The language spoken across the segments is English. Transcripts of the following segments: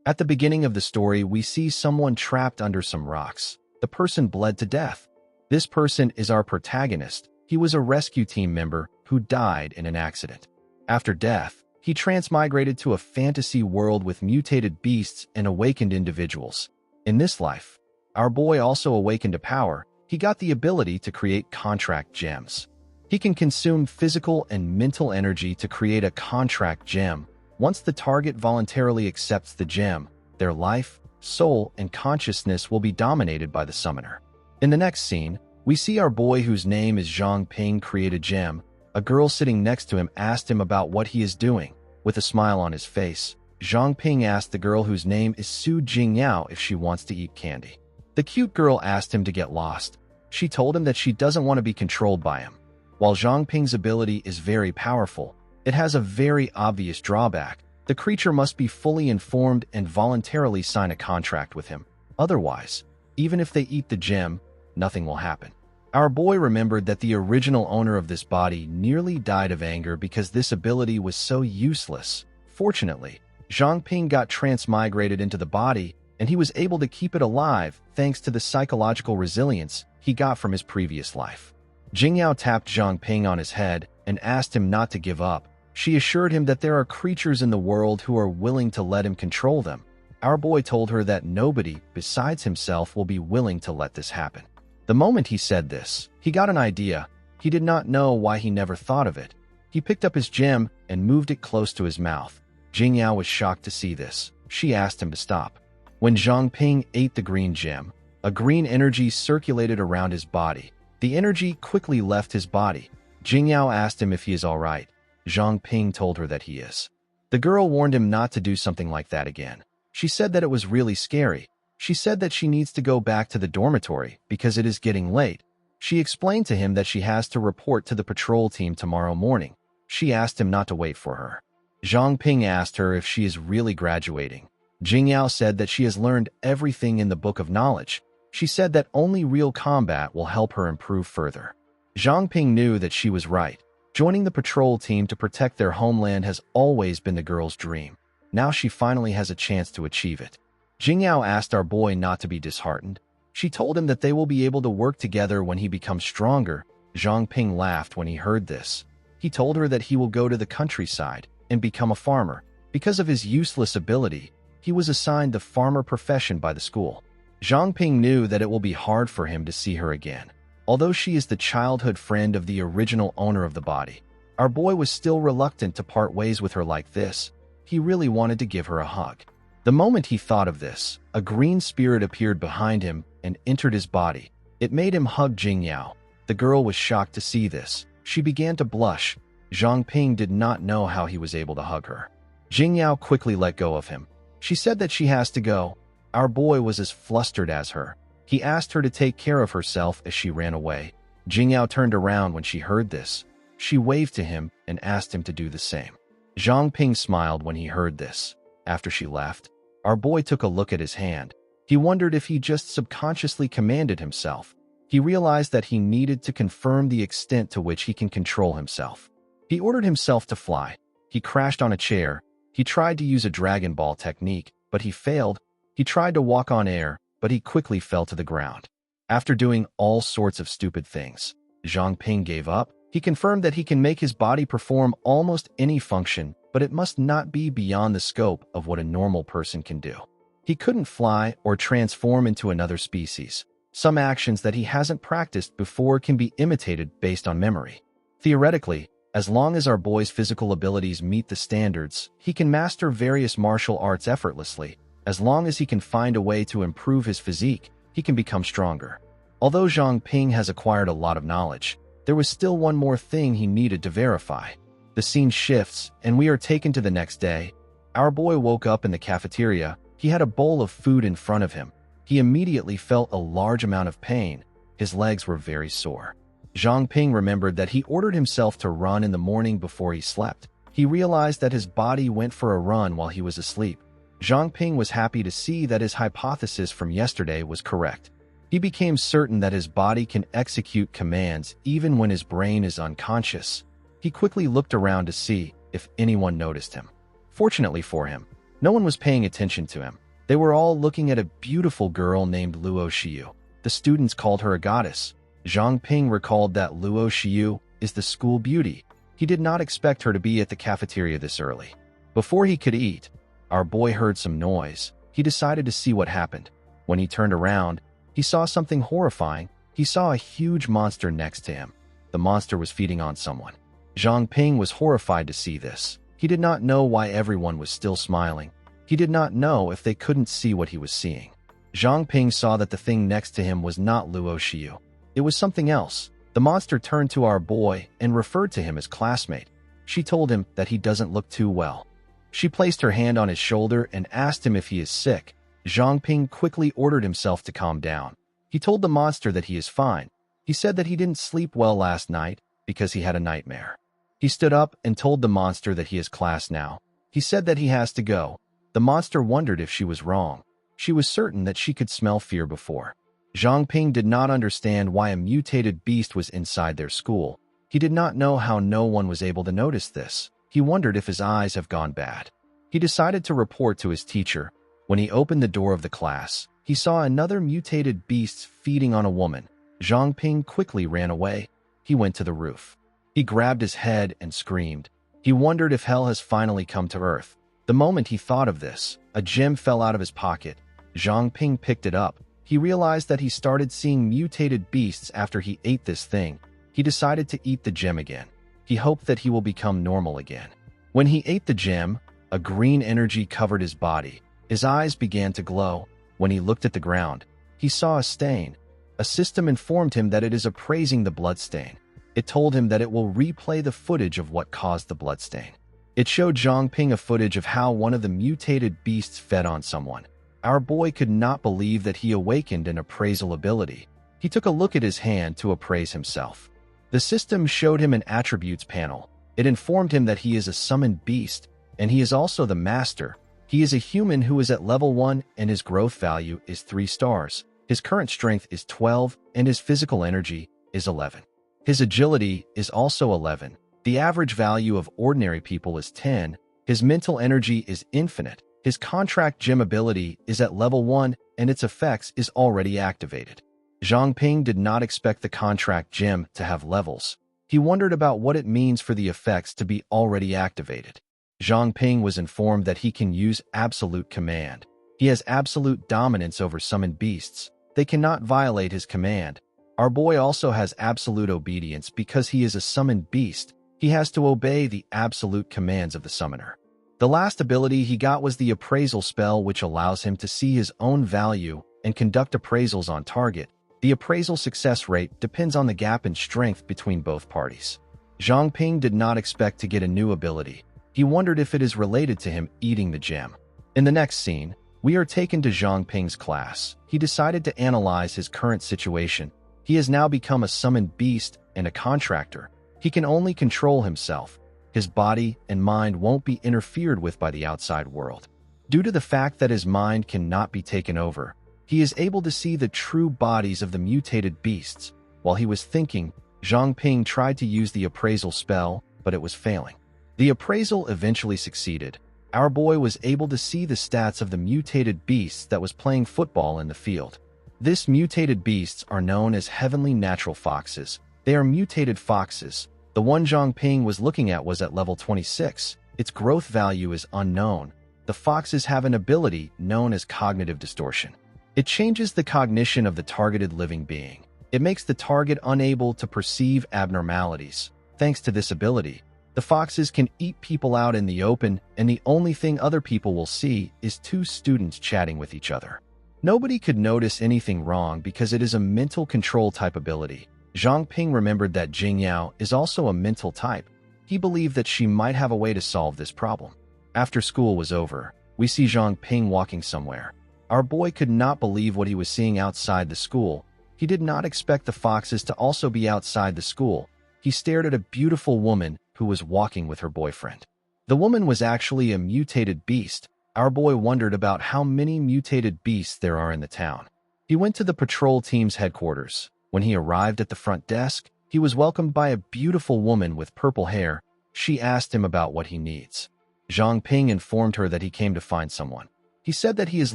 At the beginning of the story, we see someone trapped under some rocks. The person bled to death. This person is our protagonist. He was a rescue team member who died in an accident. After death, he transmigrated to a fantasy world with mutated beasts and awakened individuals. In this life, our boy also awakened to power. He got the ability to create contract gems. He can consume physical and mental energy to create a contract gem. Once the target voluntarily accepts the gem, their life, soul, and consciousness will be dominated by the summoner. In the next scene, we see our boy whose name is Zhang Ping create a gem. A girl sitting next to him asked him about what he is doing. With a smile on his face, Zhang Ping asked the girl whose name is Su Jingyao if she wants to eat candy. The cute girl asked him to get lost. She told him that she doesn't want to be controlled by him. While Zhang Ping's ability is very powerful, it has a very obvious drawback. The creature must be fully informed and voluntarily sign a contract with him. Otherwise, even if they eat the gem, nothing will happen. Our boy remembered that the original owner of this body nearly died of anger because this ability was so useless. Fortunately, Zhang Ping got transmigrated into the body, and he was able to keep it alive thanks to the psychological resilience he got from his previous life. Jingyao tapped Zhang Ping on his head and asked him not to give up. She assured him that there are creatures in the world who are willing to let him control them. Our boy told her that nobody besides himself will be willing to let this happen. The moment he said this, he got an idea. He did not know why he never thought of it. He picked up his gem and moved it close to his mouth. Jingyao was shocked to see this. She asked him to stop. When Zhang Ping ate the green gem, a green energy circulated around his body. The energy quickly left his body. Jingyao asked him if he is all right. Zhang Ping told her that he is. The girl warned him not to do something like that again. She said that it was really scary. She said that she needs to go back to the dormitory because it is getting late. She explained to him that she has to report to the patrol team tomorrow morning. She asked him not to wait for her. Zhang Ping asked her if she is really graduating. Jingyao said that she has learned everything in the Book of Knowledge. She said that only real combat will help her improve further. Zhang Ping knew that she was right. Joining the patrol team to protect their homeland has always been the girl's dream. Now she finally has a chance to achieve it. Jingyao asked our boy not to be disheartened. She told him that they will be able to work together when he becomes stronger. Zhang Ping laughed when he heard this. He told her that he will go to the countryside and become a farmer. Because of his useless ability, he was assigned the farmer profession by the school. Zhang Ping knew that it will be hard for him to see her again. Although she is the childhood friend of the original owner of the body, our boy was still reluctant to part ways with her like this. He really wanted to give her a hug. The moment he thought of this, a green spirit appeared behind him and entered his body. It made him hug Jingyao. The girl was shocked to see this. She began to blush. Zhang Ping did not know how he was able to hug her. Jingyao quickly let go of him. She said that she has to go. Our boy was as flustered as her. He asked her to take care of herself as she ran away. Jingyao turned around when she heard this. She waved to him and asked him to do the same. Zhang Ping smiled when he heard this. After she left, our boy took a look at his hand. He wondered if he just subconsciously commanded himself. He realized that he needed to confirm the extent to which he can control himself. He ordered himself to fly. He crashed on a chair. He tried to use a Dragon Ball technique, but he failed. He tried to walk on air, but he quickly fell to the ground. After doing all sorts of stupid things, Zhang Ping gave up. He confirmed that he can make his body perform almost any function, but it must not be beyond the scope of what a normal person can do. He couldn't fly or transform into another species. Some actions that he hasn't practiced before can be imitated based on memory. Theoretically, as long as our boy's physical abilities meet the standards, he can master various martial arts effortlessly. As long as he can find a way to improve his physique, he can become stronger. Although Zhang Ping has acquired a lot of knowledge, there was still one more thing he needed to verify. The scene shifts, and we are taken to the next day. Our boy woke up in the cafeteria. He had a bowl of food in front of him. He immediately felt a large amount of pain. His legs were very sore. Zhang Ping remembered that he ordered himself to run in the morning before he slept. He realized that his body went for a run while he was asleep. Zhang Ping was happy to see that his hypothesis from yesterday was correct. He became certain that his body can execute commands even when his brain is unconscious. He quickly looked around to see if anyone noticed him. Fortunately for him, No one was paying attention to him. They were all looking at a beautiful girl named Luo Xiu. The students called her a goddess. Zhang Ping recalled that Luo Xiu is the school beauty. He did not expect her to be at the cafeteria this early. Before he could eat, our boy heard some noise. He decided to see what happened. When he turned around, he saw something horrifying. He saw a huge monster next to him. The monster was feeding on someone. Zhang Ping was horrified to see this. He did not know why everyone was still smiling. He did not know if they couldn't see what he was seeing. Zhang Ping saw that the thing next to him was not Luo Xiu. It was something else. The monster turned to our boy and referred to him as classmate. She told him that he doesn't look too well. She placed her hand on his shoulder and asked him if he is sick. Zhang Ping quickly ordered himself to calm down. He told the monster that he is fine. He said that he didn't sleep well last night because he had a nightmare. He stood up and told the monster that he is class now. He said that he has to go. The monster wondered if she was wrong. She was certain that she could smell fear before. Zhang Ping did not understand why a mutated beast was inside their school. He did not know how no one was able to notice this. He wondered if his eyes have gone bad. He decided to report to his teacher. When he opened the door of the class, he saw another mutated beast feeding on a woman. Zhang Ping quickly ran away. He went to the roof. He grabbed his head and screamed. He wondered if hell has finally come to earth. The moment he thought of this, a gem fell out of his pocket. Zhang Ping picked it up. He realized that he started seeing mutated beasts after he ate this thing. He decided to eat the gem again. He hoped that he will become normal again. When he ate the gem, a green energy covered his body. His eyes began to glow. When he looked at the ground, he saw a stain. A system informed him that it is appraising the blood stain. It told him that it will replay the footage of what caused the blood stain. It showed Zhang Ping a footage of how one of the mutated beasts fed on someone. Our boy could not believe that he awakened an appraisal ability. He took a look at his hand to appraise himself. The system showed him an attributes panel. It informed him that he is a summoned beast, and he is also the master. He is a human who is at level 1, and his growth value is 3 stars. His current strength is 12, and his physical energy is 11. His agility is also 11. The average value of ordinary people is 10. His mental energy is infinite. His contract gem ability is at level 1, and its effects is already activated. Zhang Ping did not expect the contract gem to have levels. He wondered about what it means for the effects to be already activated. Zhang Ping was informed that he can use absolute command. He has absolute dominance over summoned beasts. They cannot violate his command. Our boy also has absolute obedience because he is a summoned beast. He has to obey the absolute commands of the summoner. The last ability he got was the appraisal spell, which allows him to see his own value and conduct appraisals on target. The appraisal success rate depends on the gap in strength between both parties. Zhang Ping did not expect to get a new ability. He wondered if it is related to him eating the gem. In the next scene, we are taken to Zhang Ping's class. He decided to analyze his current situation. He has now become a summoned beast and a contractor. He can only control himself. His body and mind won't be interfered with by the outside world. Due to the fact that his mind cannot be taken over, he is able to see the true bodies of the mutated beasts. While he was thinking, Zhang Ping tried to use the appraisal spell, but it was failing. The appraisal eventually succeeded. Our boy was able to see the stats of the mutated beasts that was playing football in the field. This mutated beasts are known as heavenly natural foxes. They are mutated foxes. The one Zhang Ping was looking at was at level 26. Its growth value is unknown. The foxes have an ability known as cognitive distortion. It changes the cognition of the targeted living being. It makes the target unable to perceive abnormalities. Thanks to this ability, the foxes can eat people out in the open, and the only thing other people will see is 2 students chatting with each other. Nobody could notice anything wrong because it is a mental control type ability. Zhang Ping remembered that Jingyao is also a mental type. He believed that she might have a way to solve this problem. After school was over, we see Zhang Ping walking somewhere. Our boy could not believe what he was seeing outside the school. He did not expect the foxes to also be outside the school. He stared at a beautiful woman who was walking with her boyfriend. The woman was actually a mutated beast. Our boy wondered about how many mutated beasts there are in the town. He went to the patrol team's headquarters. When he arrived at the front desk, he was welcomed by a beautiful woman with purple hair. She asked him about what he needs. Zhang Ping informed her that he came to find someone. He said that he is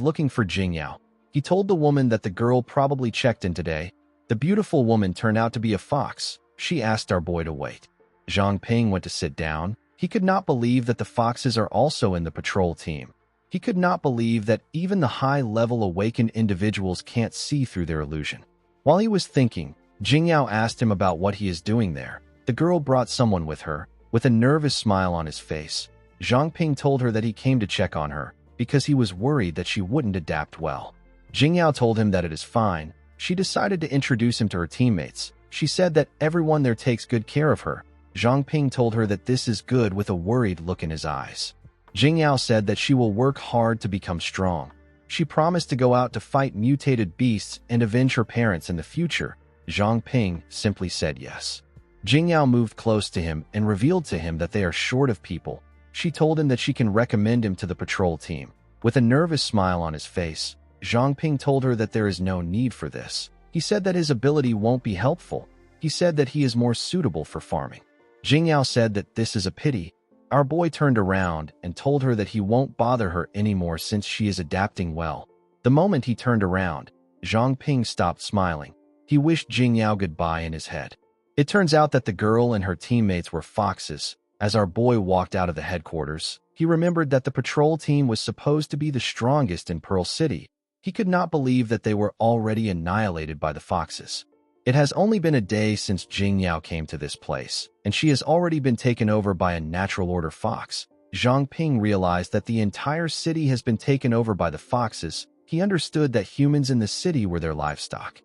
looking for Jingyao. He told the woman that the girl probably checked in today. The beautiful woman turned out to be a fox. She asked our boy to wait. Zhang Ping went to sit down. He could not believe that the foxes are also in the patrol team. He could not believe that even the high-level awakened individuals can't see through their illusion. While he was thinking, Jingyao asked him about what he is doing there. The girl brought someone with her, with a nervous smile on his face. Zhang Ping told her that he came to check on her, because he was worried that she wouldn't adapt well. Jingyao told him that it is fine. She decided to introduce him to her teammates. She said that everyone there takes good care of her. Zhang Ping told her that this is good with a worried look in his eyes. Jingyao said that she will work hard to become strong. She promised to go out to fight mutated beasts and avenge her parents in the future. Zhang Ping simply said yes. Jingyao moved close to him and revealed to him that they are short of people. She told him that she can recommend him to the patrol team. With a nervous smile on his face, Zhang Ping told her that there is no need for this. He said that his ability won't be helpful. He said that he is more suitable for farming. Jingyao said that this is a pity. Our boy turned around and told her that he won't bother her anymore since she is adapting well. The moment he turned around, Zhang Ping stopped smiling. He wished Jingyao goodbye in his head. It turns out that the girl and her teammates were foxes. As our boy walked out of the headquarters, he remembered that the patrol team was supposed to be the strongest in Pearl City. He could not believe that they were already annihilated by the foxes. It has only been a day since Jingyao came to this place, and she has already been taken over by a natural order fox. Zhang Ping realized that the entire city has been taken over by the foxes. He understood that humans in the city were their livestock.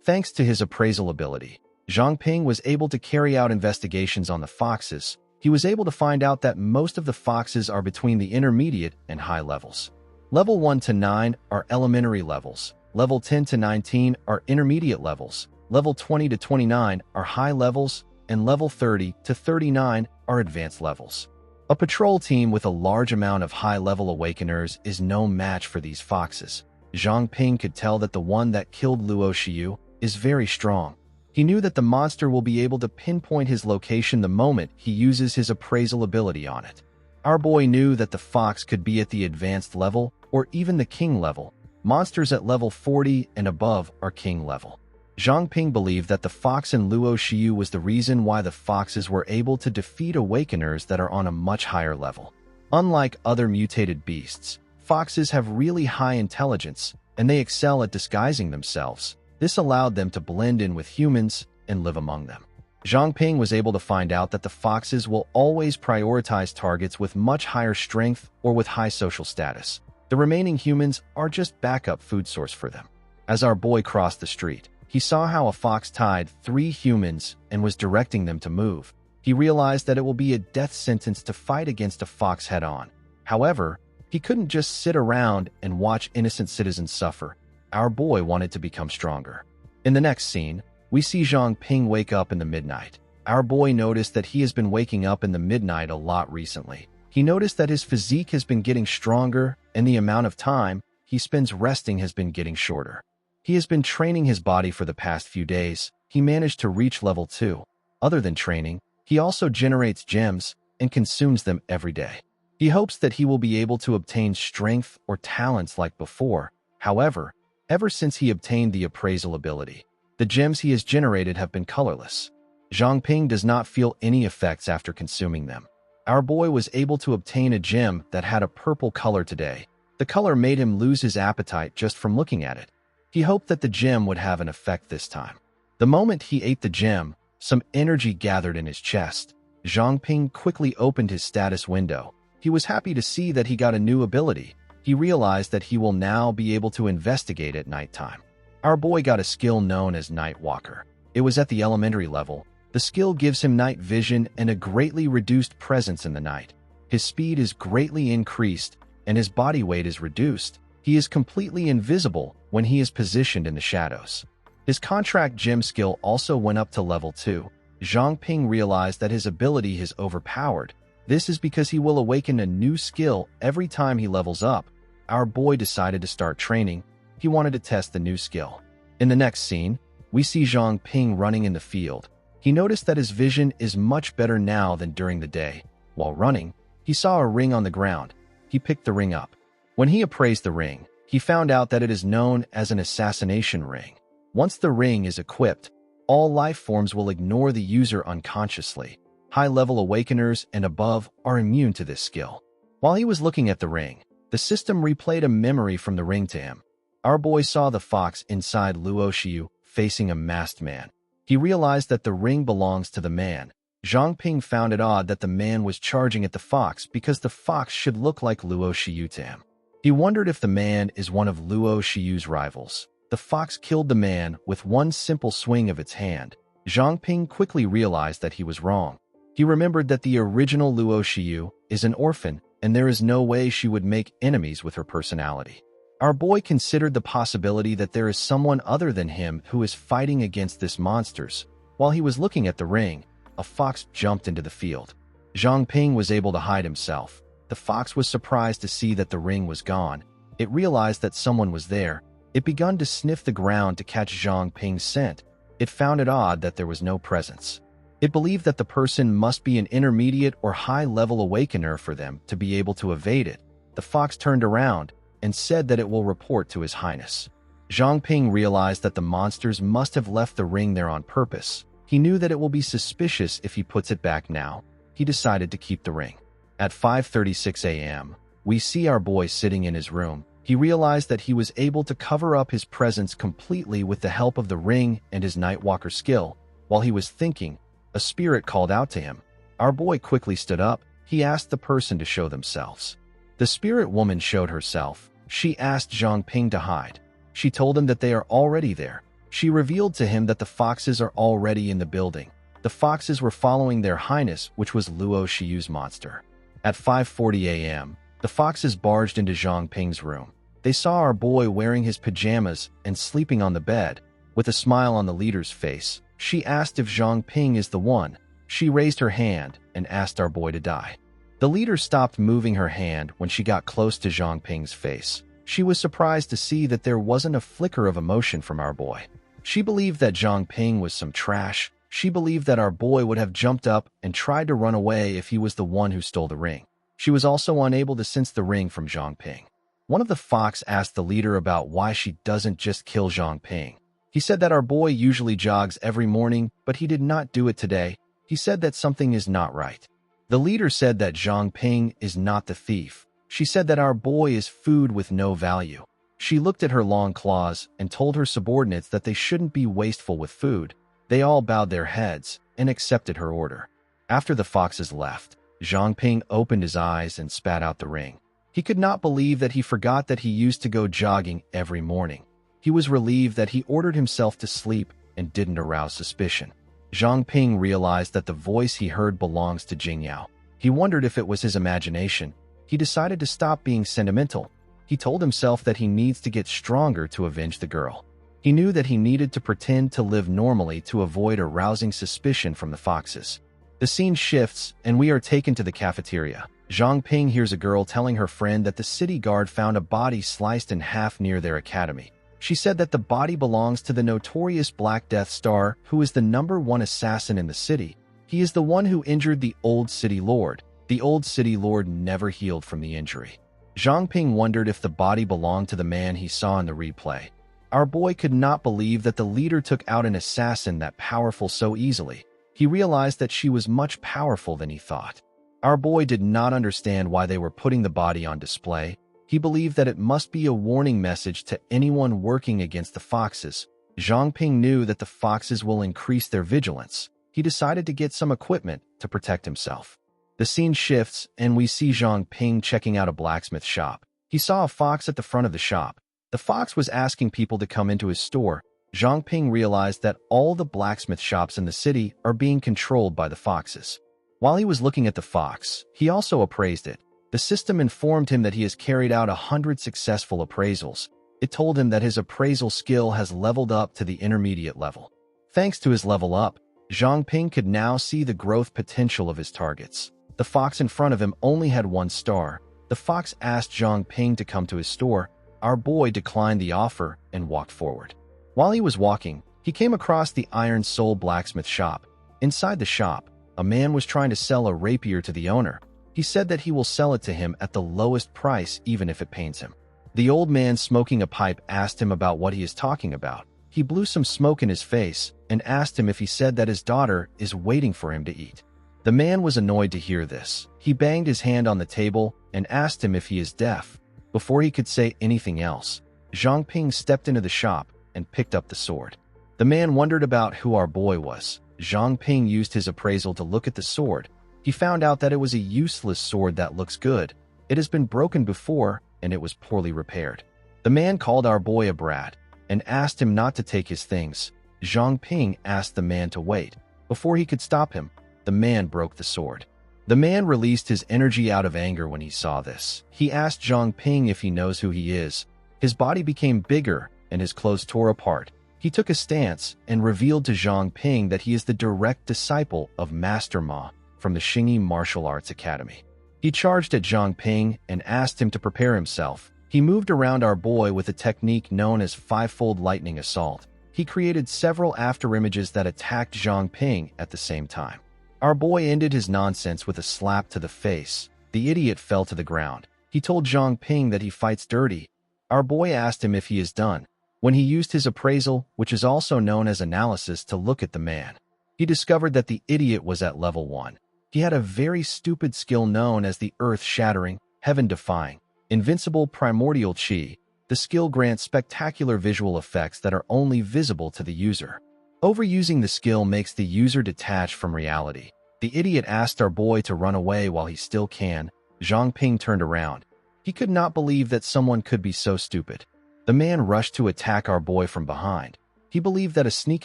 Thanks to his appraisal ability, Zhang Ping was able to carry out investigations on the foxes. He was able to find out that most of the foxes are between the intermediate and high levels. Level 1 to 9 are elementary levels. Level 10 to 19 are intermediate levels. Level 20 to 29 are high levels, and level 30 to 39 are advanced levels. A patrol team with a large amount of high-level awakeners is no match for these foxes. Zhang Ping could tell that the one that killed Luo Xiu is very strong. He knew that the monster will be able to pinpoint his location the moment he uses his appraisal ability on it. Our boy knew that the fox could be at the advanced level or even the king level. Monsters at level 40 and above are king level. Zhang Ping believed that the fox in Luo Xiu was the reason why the foxes were able to defeat awakeners that are on a much higher level. Unlike other mutated beasts, foxes have really high intelligence, and they excel at disguising themselves. This allowed them to blend in with humans and live among them. Zhang Ping was able to find out that the foxes will always prioritize targets with much higher strength or with high social status. The remaining humans are just backup food source for them. As our boy crossed the street, he saw how a fox tied 3 humans and was directing them to move. He realized that it will be a death sentence to fight against a fox head-on. However, he couldn't just sit around and watch innocent citizens suffer. Our boy wanted to become stronger. In the next scene, we see Zhang Ping wake up in the midnight. Our boy noticed that he has been waking up in the midnight a lot recently. He noticed that his physique has been getting stronger and the amount of time he spends resting has been getting shorter. He has been training his body for the past few days. He managed to reach level 2. Other than training, he also generates gems and consumes them every day. He hopes that he will be able to obtain strength or talents like before. However, ever since he obtained the appraisal ability, the gems he has generated have been colorless. Zhang Ping does not feel any effects after consuming them. Our boy was able to obtain a gem that had a purple color today. The color made him lose his appetite just from looking at it. He hoped that the gem would have an effect this time. The moment he ate the gem, some energy gathered in his chest. Zhang Ping quickly opened his status window. He was happy to see that he got a new ability. He realized that he will now be able to investigate at nighttime. Our boy got a skill known as Night Walker. It was at the elementary level. The skill gives him night vision and a greatly reduced presence in the night. His speed is greatly increased, and his body weight is reduced. He is completely invisible when he is positioned in the shadows. His contract gem skill also went up to level 2. Zhang Ping realized that his ability is overpowered. This is because he will awaken a new skill every time he levels up. Our boy decided to start training. He wanted to test the new skill. In the next scene, we see Zhang Ping running in the field. He noticed that his vision is much better now than during the day. While running, he He saw a ring on the ground. He picked the ring up. When he appraised the ring, he found out that it is known as an assassination ring. Once the ring is equipped, all life forms will ignore the user unconsciously. High-level awakeners and above are immune to this skill. While he was looking at the ring, the system replayed a memory from the ring to him. Our boy saw the fox inside Luo Xiu facing a masked man. He realized that the ring belongs to the man. Zhang Ping found it odd that the man was charging at the fox because the fox should look like Luo Xiu to him. He wondered if the man is one of Luo Xiu's rivals. The fox killed the man with one simple swing of its hand. Zhang Ping quickly realized that he was wrong. He remembered that the original Luo Xiu is an orphan, and there is no way she would make enemies with her personality. Our boy considered the possibility that there is someone other than him who is fighting against this monsters. While he was looking at the ring, a fox jumped into the field. Zhang Ping was able to hide himself. The fox was surprised to see that the ring was gone. It realized that someone was there. It began to sniff the ground to catch Zhang Ping's scent. It found it odd that there was no presence. It believed that the person must be an intermediate or high-level awakener for them to be able to evade it. The fox turned around and said that it will report to His Highness. Zhang Ping realized that the monsters must have left the ring there on purpose. He knew that it will be suspicious if he puts it back now. He decided to keep the ring. At 5:36 a.m., we see our boy sitting in his room. He realized that he was able to cover up his presence completely with the help of the ring and his Nightwalker skill. While he was thinking, a spirit called out to him. Our boy quickly stood up. He asked the person to show themselves. The spirit woman showed herself. She asked Zhang Ping to hide. She told him that they are already there. She revealed to him that the foxes are already in the building. The foxes were following their highness, which was Luo Xiu's monster. At 5:40 a.m., the foxes barged into Zhang Ping's room. They saw our boy wearing his pajamas and sleeping on the bed. With a smile on the leader's face, she asked if Zhang Ping is the one. She raised her hand and asked our boy to die. The leader stopped moving her hand when she got close to Zhang Ping's face. She was surprised to see that there wasn't a flicker of emotion from our boy. She believed that Zhang Ping was some trash. She believed that our boy would have jumped up and tried to run away if he was the one who stole the ring. She was also unable to sense the ring from Zhang Ping. One of the fox asked the leader about why she doesn't just kill Zhang Ping. He said that our boy usually jogs every morning, but he did not do it today. He said that something is not right. The leader said that Zhang Ping is not the thief. She said that our boy is food with no value. She looked at her long claws and told her subordinates that they shouldn't be wasteful with food. They all bowed their heads and accepted her order. After the foxes left, Zhang Ping opened his eyes and spat out the ring. He could not believe that he forgot that he used to go jogging every morning. He was relieved that he ordered himself to sleep and didn't arouse suspicion. Zhang Ping realized that the voice he heard belongs to Jingyao. He wondered if it was his imagination. He decided to stop being sentimental. He told himself that he needs to get stronger to avenge the girl. He knew that he needed to pretend to live normally to avoid arousing suspicion from the foxes. The scene shifts, and we are taken to the cafeteria. Zhang Ping hears a girl telling her friend that the city guard found a body sliced in half near their academy. She said that the body belongs to the notorious Black Death Star, who is the #1 assassin in the city. He is the one who injured the old city lord. The old city lord never healed from the injury. Zhang Ping wondered if the body belonged to the man he saw in the replay. Our boy could not believe that the leader took out an assassin that powerful so easily. He realized that she was much powerful than he thought. Our boy did not understand why they were putting the body on display. He believed that it must be a warning message to anyone working against the foxes. Zhang Ping knew that the foxes will increase their vigilance. He decided to get some equipment to protect himself. The scene shifts, and we see Zhang Ping checking out a blacksmith shop. He saw a fox at the front of the shop. The fox was asking people to come into his store. Zhang Ping realized that all the blacksmith shops in the city are being controlled by the foxes. While he was looking at the fox, he also appraised it. The system informed him that he has carried out 100 successful appraisals. It told him that his appraisal skill has leveled up to the intermediate level. Thanks to his level up, Zhang Ping could now see the growth potential of his targets. The fox in front of him only had 1 star. The fox asked Zhang Ping to come to his store. Our boy declined the offer and walked forward. While he was walking, he came across the Iron Soul blacksmith shop. Inside the shop, a man was trying to sell a rapier to the owner. He said that he will sell it to him at the lowest price even if it pains him. The old man smoking a pipe asked him about what he is talking about. He blew some smoke in his face and asked him if he said that his daughter is waiting for him to eat. The man was annoyed to hear this. He banged his hand on the table and asked him if he is deaf. Before he could say anything else, Zhang Ping stepped into the shop and picked up the sword. The man wondered about who our boy was. Zhang Ping used his appraisal to look at the sword. He found out that it was a useless sword that looks good. It has been broken before, and it was poorly repaired. The man called our boy a brat and asked him not to take his things. Zhang Ping asked the man to wait. Before he could stop him, the man broke the sword. The man released his energy out of anger when he saw this. He asked Zhang Ping if he knows who he is. His body became bigger and his clothes tore apart. He took a stance and revealed to Zhang Ping that he is the direct disciple of Master Ma from the Xingyi Martial Arts Academy. He charged at Zhang Ping and asked him to prepare himself. He moved around our boy with a technique known as five-fold lightning assault. He created several afterimages that attacked Zhang Ping at the same time. Our boy ended his nonsense with a slap to the face. The idiot fell to the ground. He told Zhang Ping that he fights dirty. Our boy asked him if he is done. When he used his appraisal, which is also known as analysis, to look at the man, he discovered that the idiot was at level 1. He had a very stupid skill known as the earth-shattering, heaven-defying, invincible primordial chi. The skill grants spectacular visual effects that are only visible to the user. Overusing the skill makes the user detach from reality. The idiot asked our boy to run away while he still can. Zhang Ping turned around. He could not believe that someone could be so stupid. The man rushed to attack our boy from behind. He believed that a sneak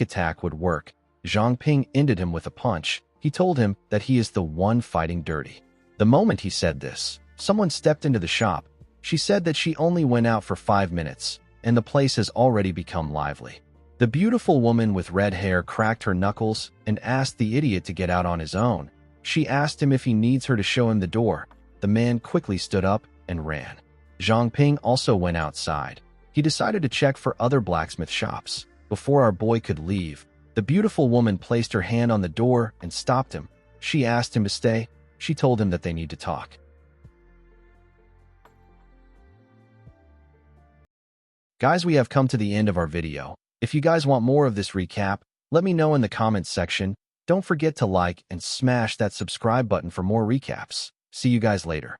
attack would work. Zhang Ping ended him with a punch. He told him that he is the one fighting dirty. The moment he said this, someone stepped into the shop. She said that she only went out for 5 minutes, and the place has already become lively. The beautiful woman with red hair cracked her knuckles and asked the idiot to get out on his own. She asked him if he needs her to show him the door. The man quickly stood up and ran. Zhang Ping also went outside. He decided to check for other blacksmith shops. Before our boy could leave, the beautiful woman placed her hand on the door and stopped him. She asked him to stay. She told him that they need to talk. Guys, we have come to the end of our video. If you guys want more of this recap, let me know in the comments section. Don't forget to like and smash that subscribe button for more recaps. See you guys later.